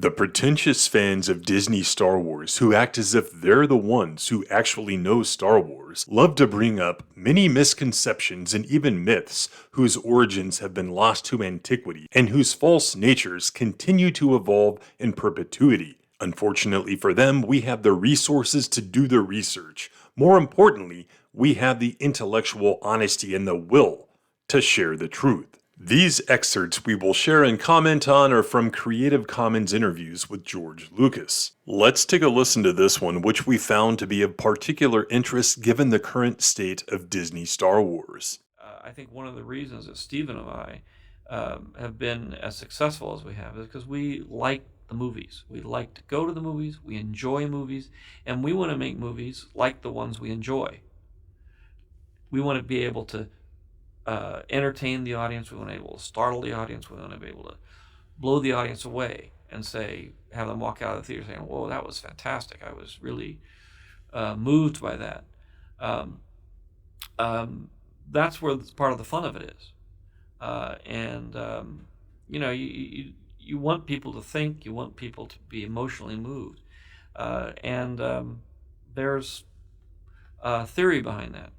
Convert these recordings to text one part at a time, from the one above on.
The pretentious fans of Disney Star Wars who act as if they're the ones who actually know Star Wars love to bring up many misconceptions and even myths whose origins have been lost to antiquity and whose false natures continue to evolve in perpetuity. Unfortunately for them, we have the resources to do the research. More importantly, we have the intellectual honesty and the will to share the truth. These excerpts we will share and comment on are from Creative Commons interviews with George Lucas. Let's take a listen to this one, which we found to be of particular interest given the current state of Disney Star Wars. I think one of the reasons that Stephen and I have been as successful as we have is because we like the movies. We like to go to the movies, we enjoy movies, and we want to make movies like the ones we enjoy. We want to be able to entertain the audience, we want to be able to startle the audience, we want to be able to blow the audience away and have them walk out of the theater saying, whoa, that was fantastic. I was really moved by that. That's where part of the fun of it is. You want people to think, you want people to be emotionally moved. There's a theory behind that.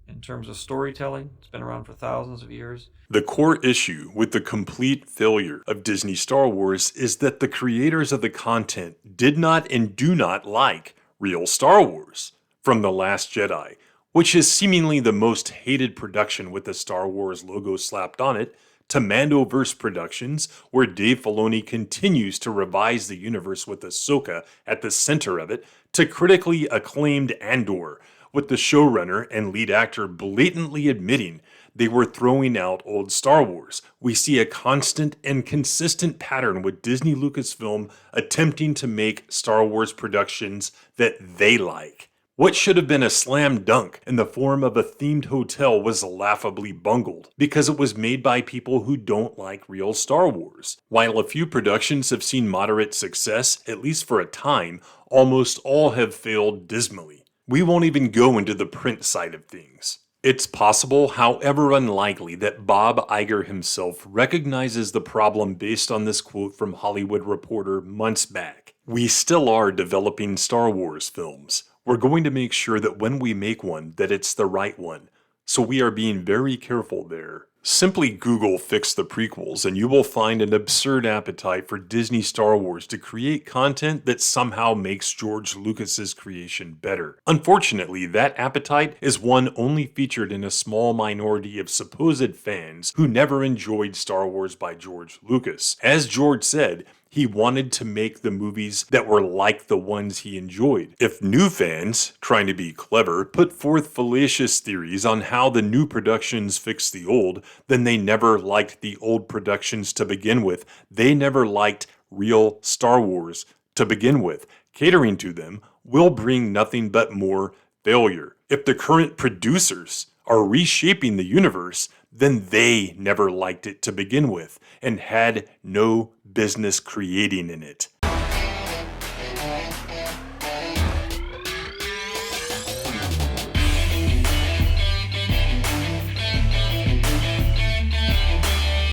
In terms of storytelling, it's been around for thousands of years. The core issue with the complete failure of Disney Star Wars is that the creators of the content did not and do not like real Star Wars. From The Last Jedi, which is seemingly the most hated production with the Star Wars logo slapped on it, to Mandoverse Productions, where Dave Filoni continues to revise the universe with Ahsoka at the center of it, to critically acclaimed Andor, with the showrunner and lead actor blatantly admitting they were throwing out old Star Wars. We see a constant and consistent pattern with Disney Lucasfilm attempting to make Star Wars productions that they like. What should have been a slam dunk in the form of a themed hotel was laughably bungled, because it was made by people who don't like real Star Wars. While a few productions have seen moderate success, at least for a time, almost all have failed dismally. We won't even go into the print side of things. It's possible, however unlikely, that Bob Iger himself recognizes the problem based on this quote from Hollywood Reporter months back. We still are developing Star Wars films. We're going to make sure that when we make one, that it's the right one. So we are being very careful there. Simply Google "fix the prequels" and you will find an absurd appetite for Disney Star Wars to create content that somehow makes George Lucas's creation better. Unfortunately, that appetite is one only featured in a small minority of supposed fans who never enjoyed Star Wars by George Lucas. As George said, he wanted to make the movies that were like the ones he enjoyed. If new fans, trying to be clever, put forth fallacious theories on how the new productions fix the old, then they never liked the old productions to begin with. They never liked real Star Wars to begin with. Catering to them will bring nothing but more failure. If the current producers are reshaping the universe, then they never liked it to begin with and had no business creating in it.